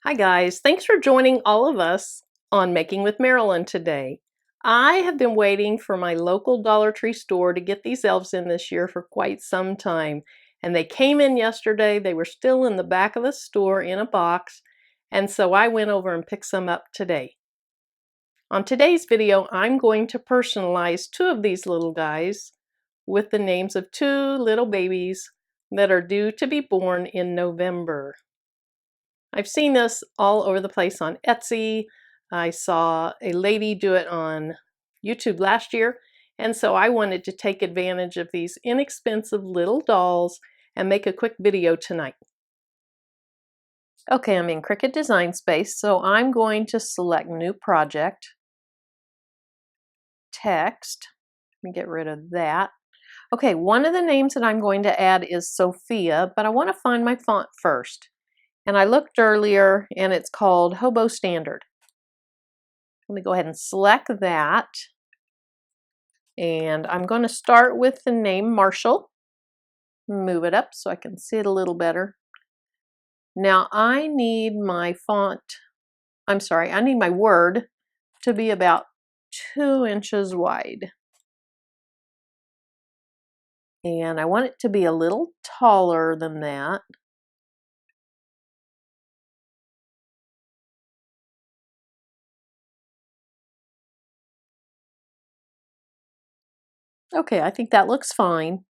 Hi guys, thanks for joining all of us on Making with Marilyn today. I have been waiting for my local Dollar Tree store to get these elves in this year for quite some time. And they came in yesterday. They were still in the back of the store in a box. And so I went over and picked some up today. On today's video, I'm going to personalize two of these little guys with the names of two little babies that are due to be born in November. I've seen this all over the place on Etsy. I saw a lady do it on YouTube last year, and so I wanted to take advantage of these inexpensive little dolls and make a quick video tonight. Okay, I'm in Cricut Design Space, so I'm going to select New Project, Text. Let me get rid of that. Okay, one of the names that I'm going to add is Sophia, but I want to find my font first. And I looked earlier and it's called Hobo Standard. Let me go ahead and select that. And I'm going to start with the name Marshall. Move it up so I can see it a little better. Now I need my I need my word to be about 2 inches wide. And I want it to be a little taller than that. Okay, I think that looks fine.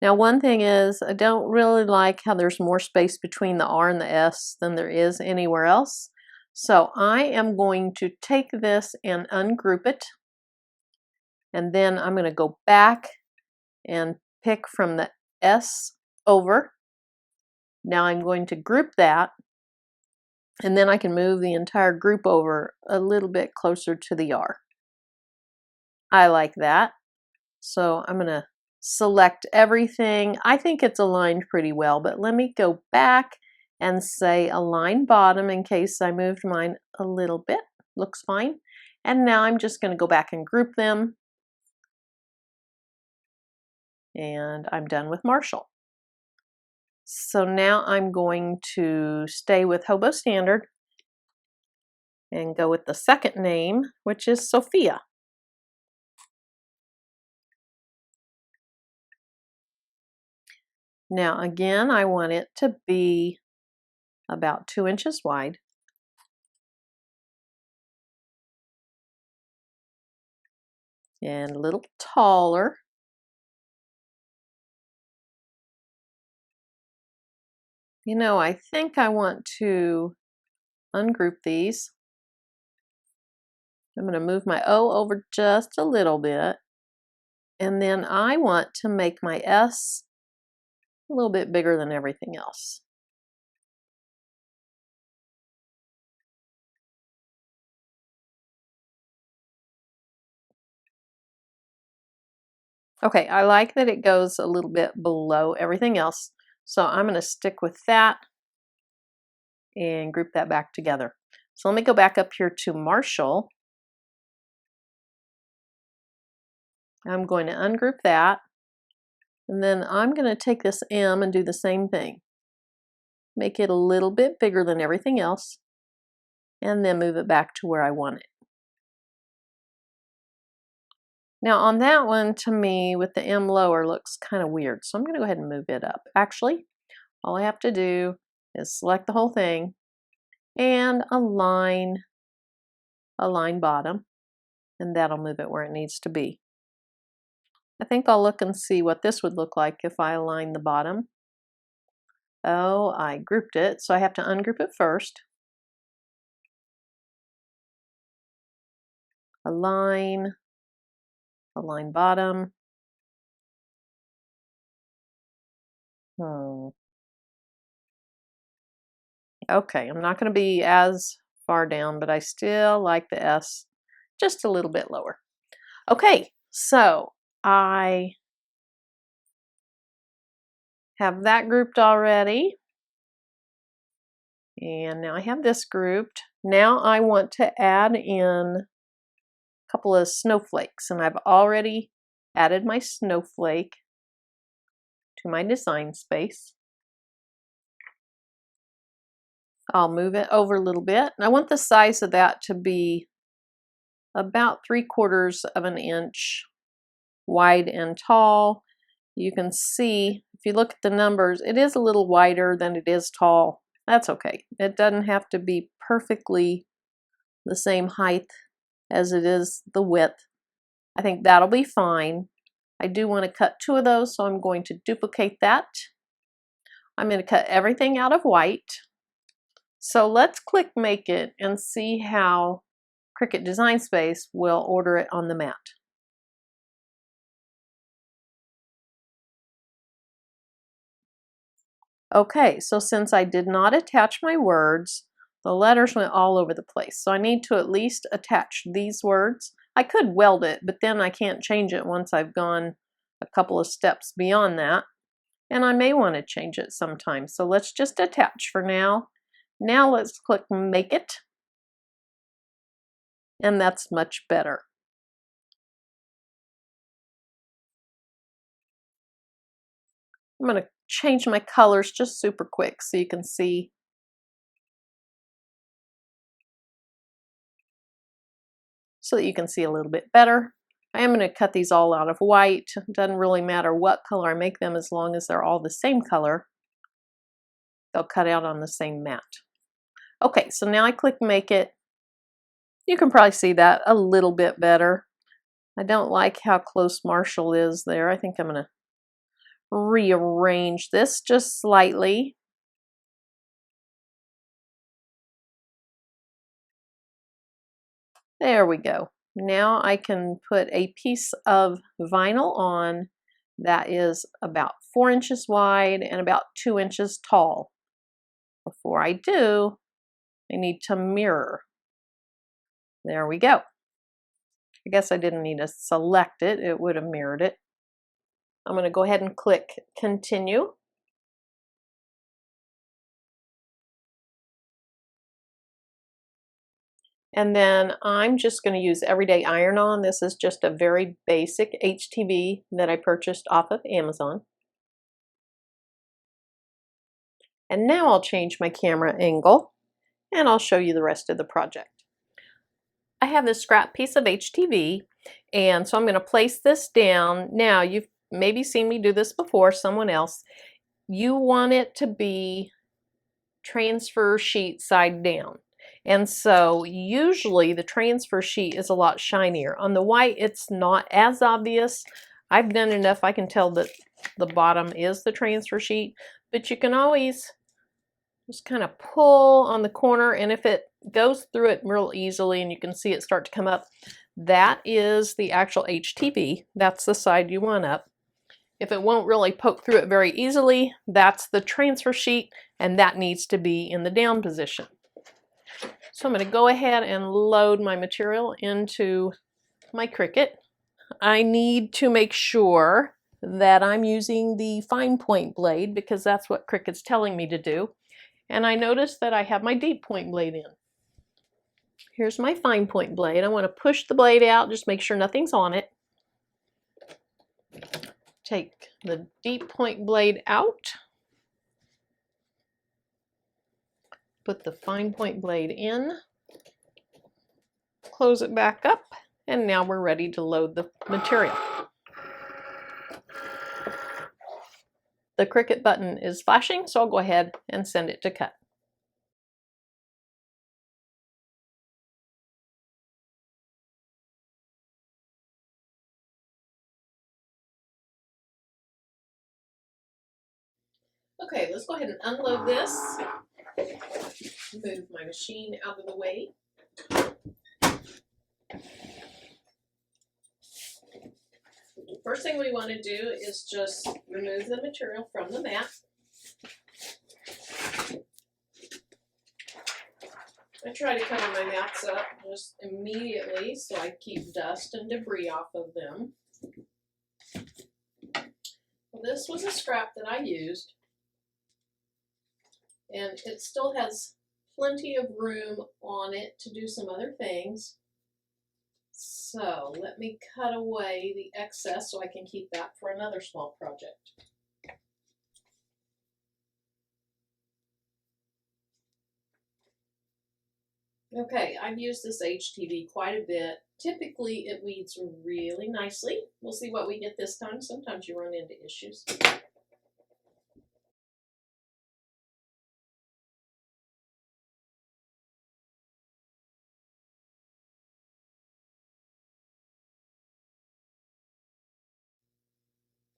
Now one thing is, I don't really like how there's more space between the R and the S than there is anywhere else. So I am going to take this and ungroup it. And then I'm going to go back and pick from the S over. Now I'm going to group that. And then I can move the entire group over a little bit closer to the R. I like that. So I'm going to select everything. I think it's aligned pretty well, but let me go back and say align bottom in case I moved mine a little bit. Looks fine. And now I'm just going to go back and group them. And I'm done with Marshall. So now I'm going to stay with Hobo Standard and go with the second name, which is Sophia. Now again, I want it to be about 2 inches wide. And a little taller. You know, I think I want to ungroup these. I'm going to move my O over just a little bit. And then I want to make my S a little bit bigger than everything else. Okay, I like that it goes a little bit below everything else. So I'm going to stick with that and group that back together. So let me go back up here to Marshall. I'm going to ungroup that. And then I'm going to take this M and do the same thing. Make it a little bit bigger than everything else. And then move it back to where I want it. Now on that one, to me, with the M lower, looks kind of weird. So I'm going to go ahead and move it up. Actually, all I have to do is select the whole thing and align bottom, and that'll move it where it needs to be. I think I'll look and see what this would look like if I align the bottom. Oh, I grouped it, so I have to ungroup it first. Align bottom. Okay, I'm not going to be as far down, but I still like the S just a little bit lower. Okay, so I have that grouped already. And now I have this grouped. Now I want to add in a couple of snowflakes, and I've already added my snowflake to my design space. I'll move it over a little bit. And I want the size of that to be about 3/4 of an inch wide and tall. You can see, if you look at the numbers, it is a little wider than it is tall. That's okay. It doesn't have to be perfectly the same height as it is the width. I think that'll be fine. I do want to cut 2 of those, so I'm going to duplicate that. I'm going to cut everything out of white. So let's click Make It and see how Cricut Design Space will order it on the mat. Okay, so since I did not attach my words, the letters went all over the place. So I need to at least attach these words. I could weld it, but then I can't change it once I've gone a couple of steps beyond that. And I may want to change it sometime. So let's just attach for now. Now let's click Make It. And that's much better. I'm going to change my colors just super quick so you can see. So that you can see a little bit better. I am going to cut these all out of white. It doesn't really matter what color I make them as long as they're all the same color. They'll cut out on the same mat. Okay, so now I click Make It. You can probably see that a little bit better. I don't like how close Marshall is there. I think I'm going to rearrange this just slightly. There we go. Now I can put a piece of vinyl on that is about 4 inches wide and about 2 inches tall. Before I do, I need to mirror. There we go. I guess I didn't need to select it. It would have mirrored it. I'm going to go ahead and click Continue. And then I'm just going to use Everyday Iron-On. This is just a very basic HTV that I purchased off of Amazon. And now I'll change my camera angle and I'll show you the rest of the project. I have this scrap piece of HTV, and so I'm going to place this down. Now, you've maybe seen me do this before, someone else. You want it to be transfer sheet side down. And so usually the transfer sheet is a lot shinier. On the white, it's not as obvious. I've done enough, I can tell that the bottom is the transfer sheet, but you can always just kind of pull on the corner, and if it goes through it real easily and you can see it start to come up, that is the actual HTV. That's the side you want up. If it won't really poke through it very easily, that's the transfer sheet, and that needs to be in the down position. So I'm going to go ahead and load my material into my Cricut. I need to make sure that I'm using the fine point blade because that's what Cricut's telling me to do. And I noticed that I have my deep point blade in. Here's my fine point blade. I want to push the blade out, just make sure nothing's on it. Take the deep point blade out. Put the fine point blade in. Close it back up. And now we're ready to load the material. The Cricut button is flashing, so I'll go ahead and send it to cut. Okay, let's go ahead and unload this. Move my machine out of the way. First thing we want to do is just remove the material from the mat. I try to cover my mats up just immediately so I keep dust and debris off of them. Well, this was a scrap that I used, and it still has plenty of room on it to do some other things. So let me cut away the excess so I can keep that for another small project. Okay, I've used this HTV quite a bit. Typically, it weeds really nicely. We'll see what we get this time. Sometimes you run into issues.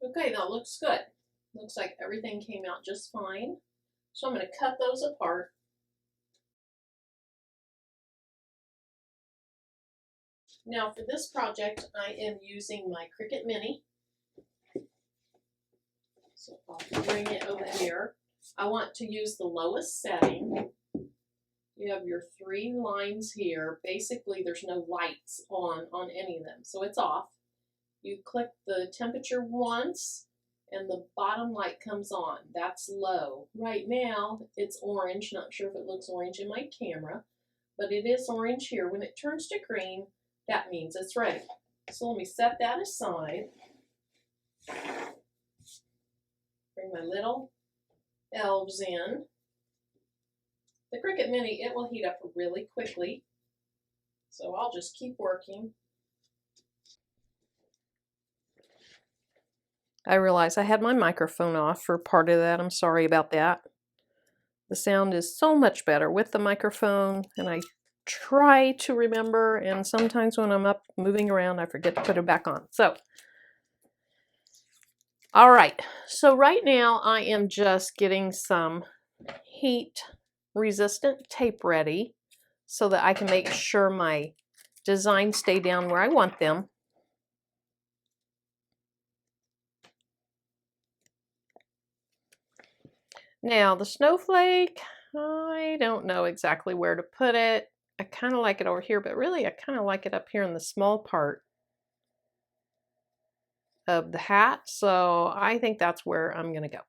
Okay, that looks good. Looks like everything came out just fine. So I'm going to cut those apart. Now for this project, I am using my Cricut Mini. So I'll bring it over here. I want to use the lowest setting. You have your 3 lines here. Basically, there's no lights on any of them, so it's off. You click the temperature once, and the bottom light comes on. That's low. Right now, it's orange. Not sure if it looks orange in my camera, but it is orange here. When it turns to green, that means it's ready. So let me set that aside. Bring my little elves in. The Cricut Mini, it will heat up really quickly. So I'll just keep working. I realize I had my microphone off for part of that. I'm sorry about that. The sound is so much better with the microphone, and I try to remember, and sometimes when I'm up moving around, I forget to put it back on. So, all right. So right now I am just getting some heat resistant tape ready so that I can make sure my designs stay down where I want them. Now the snowflake, I don't know exactly where to put it. I kind of like it over here, but really I kind of like it up here in the small part of the hat. So I think that's where I'm going to go.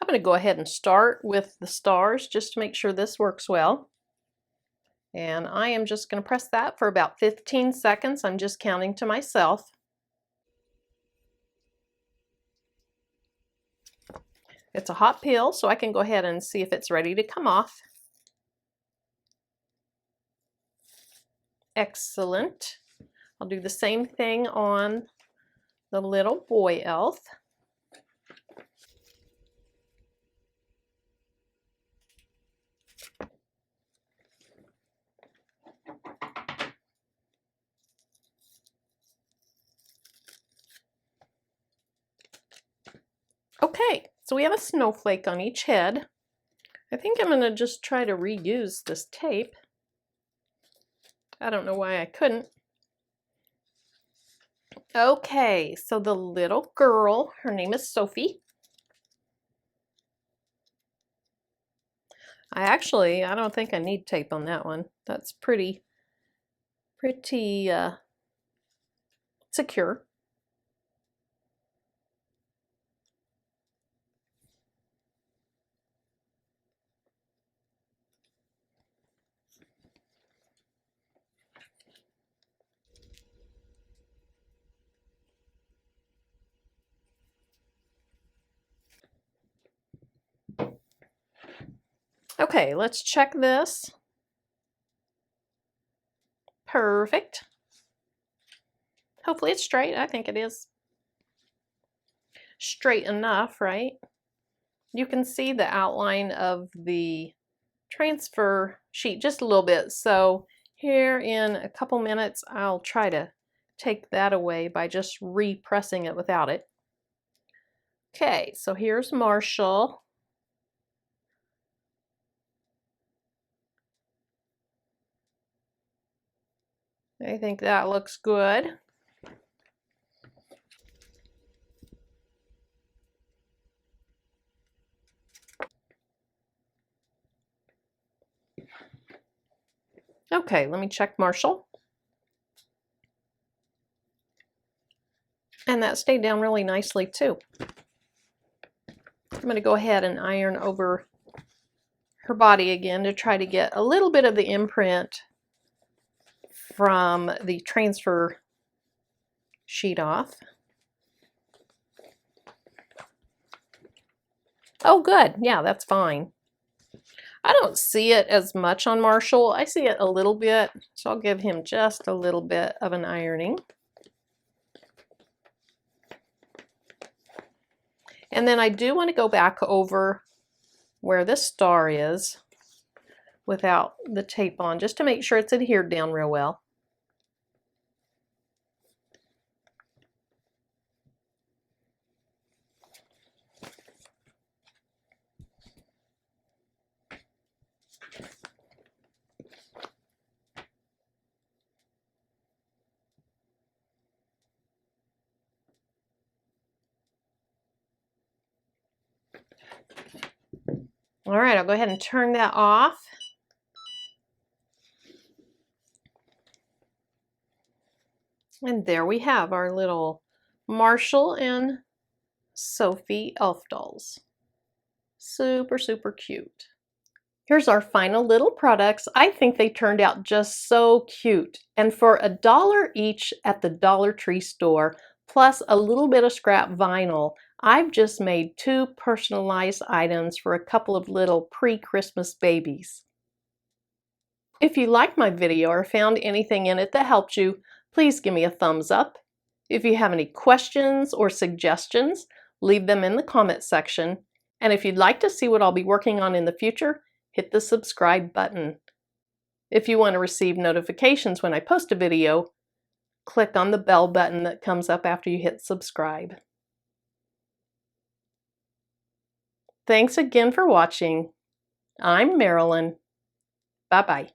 I'm going to go ahead and start with the stars just to make sure this works well. And I am just going to press that for about 15 seconds. I'm just counting to myself. It's a hot peel, so I can go ahead and see if it's ready to come off. Excellent. I'll do the same thing on the little boy elf. Okay, so we have a snowflake on each head. I think I'm going to just try to reuse this tape. I don't know why I couldn't. Okay, so the little girl, her name is Sophie. I don't think I need tape on that one. That's pretty secure. Okay, let's check this. Perfect. Hopefully it's straight. I think it is straight enough, right? you can see the outline of the transfer sheet just a little bit. So here in a couple minutes, I'll try to take that away by just repressing it without it. Okay, so here's Marshall. I think that looks good. Okay, let me check Marshall. And that stayed down really nicely too. I'm going to go ahead and iron over her body again to try to get a little bit of the imprint from the transfer sheet off. Oh, good. Yeah, that's fine. I don't see it as much on Marshall. I see it a little bit, so I'll give him just a little bit of an ironing. And then I do want to go back over where this star is without the tape on, just to make sure it's adhered down real well. All right, I'll go ahead and turn that off. And there we have our little Marshall and Sophie elf dolls. Super, super cute. Here's our final little products. I think they turned out just so cute. And for $1 each at the Dollar Tree store, plus a little bit of scrap vinyl, I've just made 2 personalized items for a couple of little pre-Christmas babies. If you liked my video or found anything in it that helped you, please give me a thumbs up. If you have any questions or suggestions, leave them in the comment section. And if you'd like to see what I'll be working on in the future, hit the subscribe button. If you want to receive notifications when I post a video, click on the bell button that comes up after you hit subscribe. Thanks again for watching. I'm Marilyn. Bye-bye.